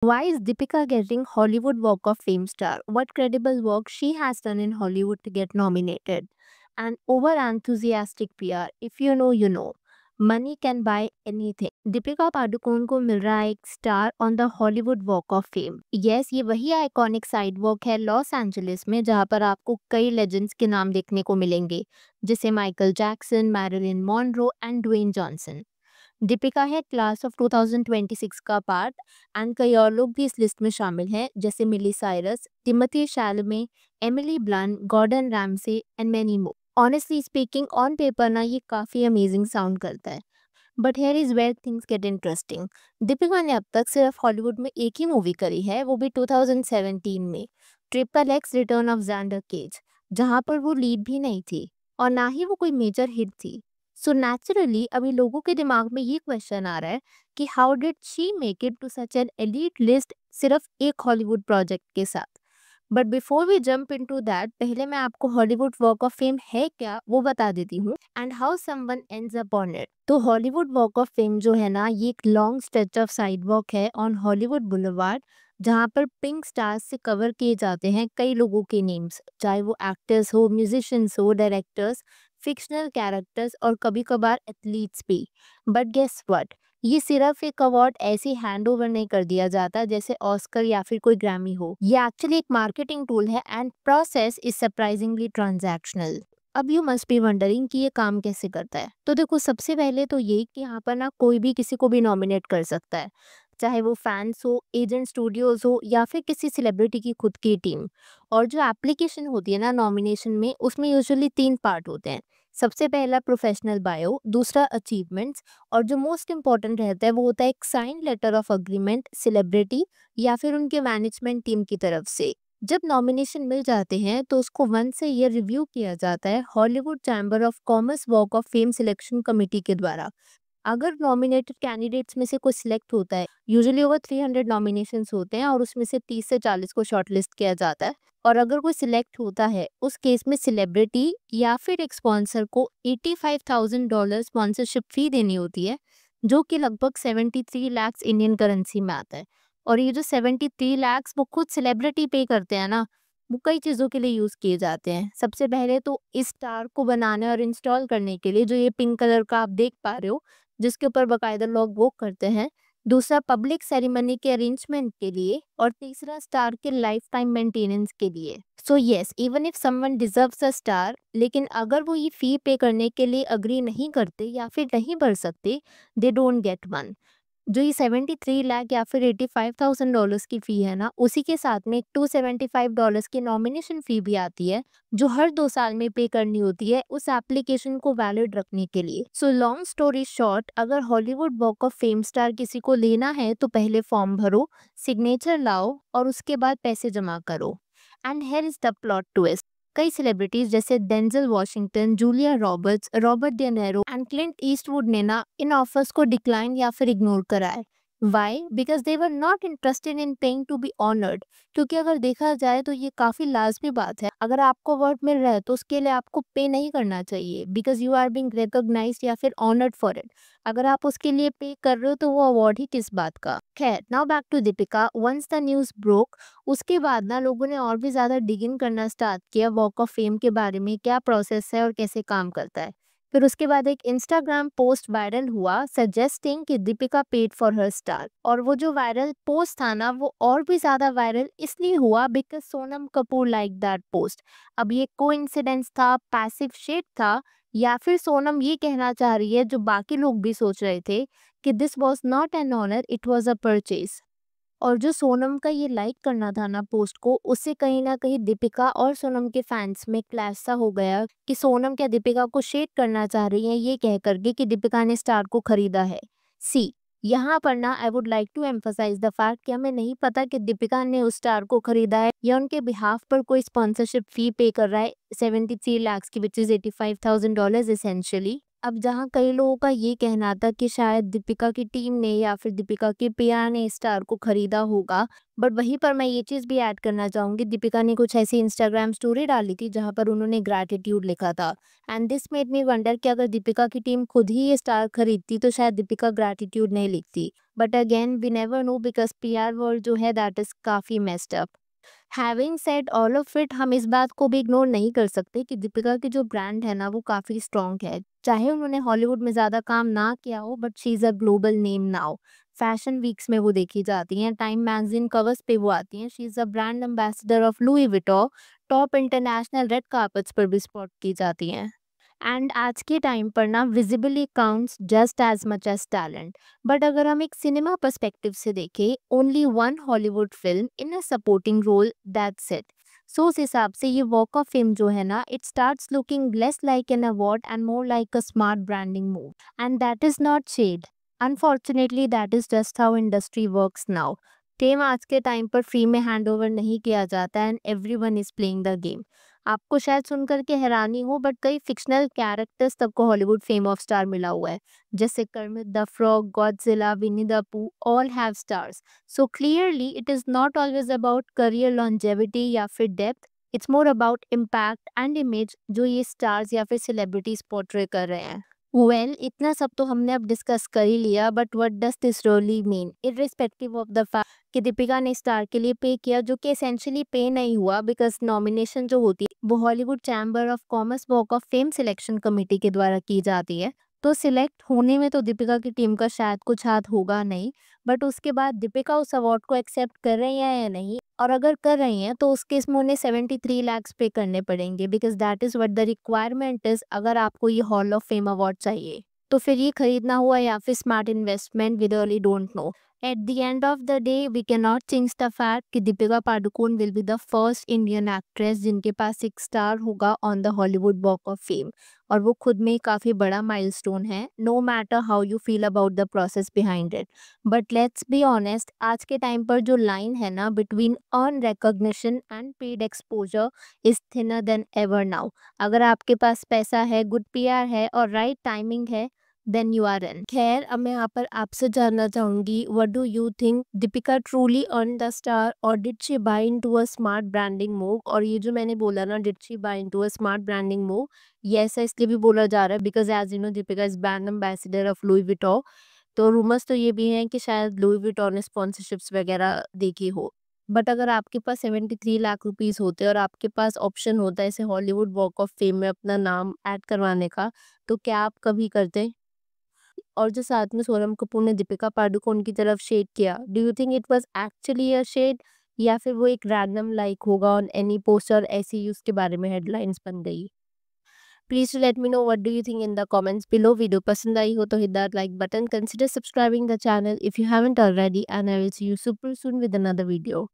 Why is Deepika getting Hollywood Walk of Fame star? What credible work she has done in Hollywood to get nominated? And over enthusiastic PR, if you know, you know. Money can buy anything. Deepika Padukone को मिल रहा है एक star on the Hollywood walk of fame. Yes, ये वही iconic side walk है Los Angeles में जहां पर आपको कई लेजेंड्स के नाम देखने को मिलेंगे, जैसे Michael Jackson, Marilyn Monroe and Dwayne Johnson. Deepika है क्लास ऑफ 2026 का पार्ट एंड कई और लोग भी इस लिस्ट में शामिल हैं, जैसे Miley Cyrus, Timothee Chalamet, Emily Blunt, Gordon Ramsay and many more. Honestly speaking, on paper ना ये काफ़ी अमेजिंग साउंड करता है, but here is where things get interesting. Deepika ने अब तक सिर्फ हॉलीवुड में एक ही मूवी करी है, वो भी 2017 में, triple X return of Xander Cage, जहाँ पर वो लीड भी नहीं थी और ना ही वो कोई मेजर हिट थी। सो नेचुरली अभी लोगों के दिमाग में ये क्वेश्चन आ रहा है कि how did she make it to such an elite list सिर्फ एक हॉलीवुड प्रोजेक्ट के साथ। But before we jump into that, पहले मैं आपको हॉलीवुड वॉक ऑफ फेम है क्या वो बता देती हूँ and how someone ends up on it. तो हॉलीवुड वॉक ऑफ फेम जो है ना, ये एक long stretch of side walk है ऑन हॉलीवुड बुलेवार्ड, जहाँ पर पिंक स्टार्स से कवर किए जाते हैं कई लोगों के नेम्स, चाहे वो एक्टर्स हो, म्यूजिशियंस हो, डायरेक्टर्स, फिक्शनल कैरेक्टर्स और कभी कभार एथलीट्स भी। बट गेस व्हाट, ये सिर्फ एक अवार्ड ऐसे हैंड ओवर नहीं कर दिया जाता जैसे ऑस्कर या फिर कोई ग्रैमी हो। ये एक्चुअली एक मार्केटिंग टूल है and process is surprisingly transactional. अब यू मस्ट बी वंडरिंग कि ये काम कैसे करता है। तो देखो, सबसे पहले तो ये कि यहाँ पर ना कोई भी किसी को भी नॉमिनेट कर सकता है, चाहे वो फैंस हो, एजेंट स्टूडियोज हो या फिर किसी सेलिब्रिटी की खुद की टीम। और जो एप्लीकेशन होती है ना नॉमिनेशन में, उसमें यूजुअली 3 पार्ट होते हैं। सबसे पहला प्रोफेशनल बायो, दूसरा अचीवमेंट्स और जो मोस्ट इम्पॉर्टेंट रहता है वो होता है एक sign letter of agreement celebrity या फिर उनके मैनेजमेंट टीम की तरफ से। जब नॉमिनेशन मिल जाते हैं तो उसको 1 से ये रिव्यू किया जाता है Hollywood chamber of commerce walk of fame selection committee के द्वारा। अगर नॉमिनेटेड कैंडिडेट्स में से कोई सिलेक्ट होता है, यूजुअली ओवर 300 नॉमिनेशंस होते हैं और उसमें से 30 से 40 को शॉर्टलिस्ट किया जाता है। और अगर कोई सिलेक्ट होता है, उस केस में सेलिब्रिटी या फिर एक स्पॉन्सर को $85,000 स्पॉन्सरशिप फी देनी होती है, जो कि लगभग 73 लाख इंडियन करेंसी में आता है। और ये जो 73 लाख वो खुद सेलिब्रिटी पे करते हैं ना, वो कई चीज़ों के लिए यूज़ किए जाते हैं। सबसे पहले तो इस स्टार को बनाने और इंस्टॉल करने के लिए, जो ये पिंक कलर का आप देख पा रहे हो, जिसके ऊपर बाकायदा लोग वर्क करते हैं। दूसरा पब्लिक सेरेमनी के अरेंजमेंट के लिए और तीसरा स्टार के लाइफ टाइम मेंटेनेंस के लिए। So yes, even if someone deserves a star, लेकिन अगर वो ये फी पे करने के लिए अग्री नहीं करते या फिर नहीं भर सकते, दे डोंट गेट वन। जो ये 73 लाख या फिर $85,000 की फ़ी है ना, उसी के साथ में एक $275 की नॉमिनेशन फ़ी भी आती है, जो हर 2 साल में पे करनी होती है उस एप्लीकेशन को वैलिड रखने के लिए। सो लॉन्ग स्टोरी शॉर्ट, अगर Hollywood walk of fame star किसी को लेना है तो पहले फॉर्म भरो, सिग्नेचर लाओ और उसके बाद पैसे जमा करो। And here is the plot twist. कई सेलिब्रिटीज जैसे Denzel Washington, Julia Roberts, Robert De Niro and Clint Eastwood ने ना इन ऑफर्स को डिक्लाइन या फिर इग्नोर करा है। Why? Because they were not interested in paying to be honoured. क्योंकि अगर देखा जाए तो ये काफी लाजमी बात है, अगर आपको अवार्ड मिल रहा है तो उसके लिए आपको पे नहीं करना चाहिए, because you are being recognised या फिर ऑनर्ड फॉर इट। अगर आप उसके लिए पे कर रहे हो तो वो अवार्ड ही किस बात का। खैर, now back to Deepika. Once the news broke, उसके बाद ना लोगों ने और भी ज़्यादा डिग इन करना स्टार्ट किया वॉक ऑफ फेम के बारे में, क्या प्रोसेस है और कैसे काम करता है। फिर उसके बाद एक इंस्टाग्राम पोस्ट वायरल हुआ सजेस्टिंग कि Deepika paid for her star. और वो जो वायरल पोस्ट था ना, वो और भी ज़्यादा वायरल इसलिए हुआ because Sonam Kapoor like that post. अब ये कोइंसिडेंस था, पैसिव शेड था, या फिर सोनम ये कहना चाह रही है जो बाकी लोग भी सोच रहे थे कि this was not an honour, it was a purchase. और जो सोनम का ये लाइक करना था ना पोस्ट को, उससे कहीं ना कहीं दीपिका और सोनम के फैंस में क्लैश सा हो गया कि सोनम क्या दीपिका को शेड करना चाह रही है ये कह करके कि दीपिका ने स्टार को खरीदा है। सी, यहाँ पर ना I would like to emphasise the fact कि हमें नहीं पता कि दीपिका ने उस स्टार को खरीदा है या उनके बिहाफ पर कोई स्पॉन्सरशिप फी पे कर रहा है 73 लाख की, विच इज $85,000 एसेंशियली। अब जहाँ कई लोगों का ये कहना था कि शायद दीपिका की टीम ने या फिर दीपिका के पीआर ने स्टार को खरीदा होगा, बट वहीं पर मैं ये चीज़ भी ऐड करना चाहूँगी, दीपिका ने कुछ ऐसी इंस्टाग्राम स्टोरी डाली थी जहाँ पर उन्होंने ग्रैटिट्यूड लिखा था। And this made me wonder कि अगर दीपिका की टीम खुद ही ये स्टार खरीदती तो शायद दीपिका ग्रैटिट्यूड नहीं लिखती। But again we never know because PR world जो है दैट इज़ काफ़ी messed up. Having said all of it, हम इस बात को भी इग्नोर नहीं कर सकते कि दीपिका की जो ब्रांड है ना वो काफ़ी स्ट्रॉन्ग है। चाहे उन्होंने हॉलीवुड में ज़्यादा काम ना किया हो, but she is a global name now. Fashion weeks में वो देखी जाती हैं, टाइम मैगजीन कवर्स पे वो आती हैं। She is a brand ambassador of Louis Vuitton, top international red carpets पर भी स्पॉट की जाती हैं। एंड आज के टाइम पर ना visibly counts just as much as talent. But अगर हम एक सिनेमा पर्सपेक्टिव से देखें, only one Hollywood film in a supporting role, that's it. So उस हिसाब से ये वॉक ऑफ फेम जो है ना, it starts looking less like an award and more like a smart branding move. And that is not shade, unfortunately that is just how industry works now. Fame आज के time पर free में hand over नहीं किया जाता and every one is playing the game. आपको शायद सुनकर के हैरानी हो, बट कई फिक्शनल कैरेक्टर्स तक को हॉलीवुड फेम ऑफ स्टार मिला हुआ है, जैसे Kermit the frog, Godzilla, Winnie the Pooh, all have stars. So clearly it is not always about career longevity या फिर depth, it's more about impact and image जो ये स्टार्स या फिर सेलिब्रिटीज पोर्ट्रे कर रहे हैं। इतना सब तो हमने अब डिस्कस कर ही लिया, but what does this really mean, irrespective of the fact कि दीपिका ने स्टार के लिए पे किया, जो कि एसेंशियली पे नहीं हुआ, बिकॉज नॉमिनेशन जो होती है वो Hollywood chamber of commerce walk of fame selection committee के द्वारा की जाती है। तो सिलेक्ट होने में तो दीपिका की टीम का शायद कुछ हाथ होगा नहीं, बट उसके बाद दीपिका उस अवार्ड को एक्सेप्ट कर रही है या नहीं, और अगर कर रही हैं तो उस केस में उन्हें 73 लाख पे करने पड़ेंगे, because that is what the requirement is अगर आपको ये हॉल ऑफ फेम अवार्ड चाहिए। तो फिर ये खरीदना हुआ या फिर smart investment, we really don't know. At the end of the day we can not change the fact कि Deepika Padukone will be the first Indian actress जिनके पास एक स्टार होगा on the Hollywood walk of fame, और वो खुद में काफ़ी बड़ा माइलस्टोन है, no matter how you feel about the process behind it. But let's be honest, आज के टाइम पर जो लाइन है ना between earn recognition and paid exposure is thinner than ever now. अगर आपके पास पैसा है, गुड पीआर है और राइट टाइमिंग है, देन यू आर इन। खैर, अब मैं यहाँ पर आपसे जानना चाहूंगी, what do you think, Deepika truly earn the star और did she buy into a smart branding move? और ये जो मैंने बोला ना, did she buy into a smart branding move, ये ऐसा इसलिए भी बोला जा रहा है because as you know Deepika is brand ambassador of Louis Vuitton. तो रूमर्स तो ये भी हैं कि शायद लुई विटॉन ने स्पॉन्सरशिप्स वगैरह देखी हो। बट अगर आपके पास 73 लाख रुपीस होते और आपके पास ऑप्शन होता है ऐसे हॉलीवुड वॉक ऑफ फेम में अपना नाम ऐड करवाने का, तो क्या आप कभी करते? और जो साथ में सोनम कपूर ने दीपिका पादुकोण की तरफ शेड किया, do you think it was actually a shade, या फिर वो एक रैंडम लाइक होगा ऑन एनी पोस्ट और ऐसे ही उसके बारे में हेडलाइंस बन गई? Please let me know what do you think in the comments below. Video पसंद आई हो तो hit that like button, consider subscribing the channel if you haven't already, and I will see you super soon with another video.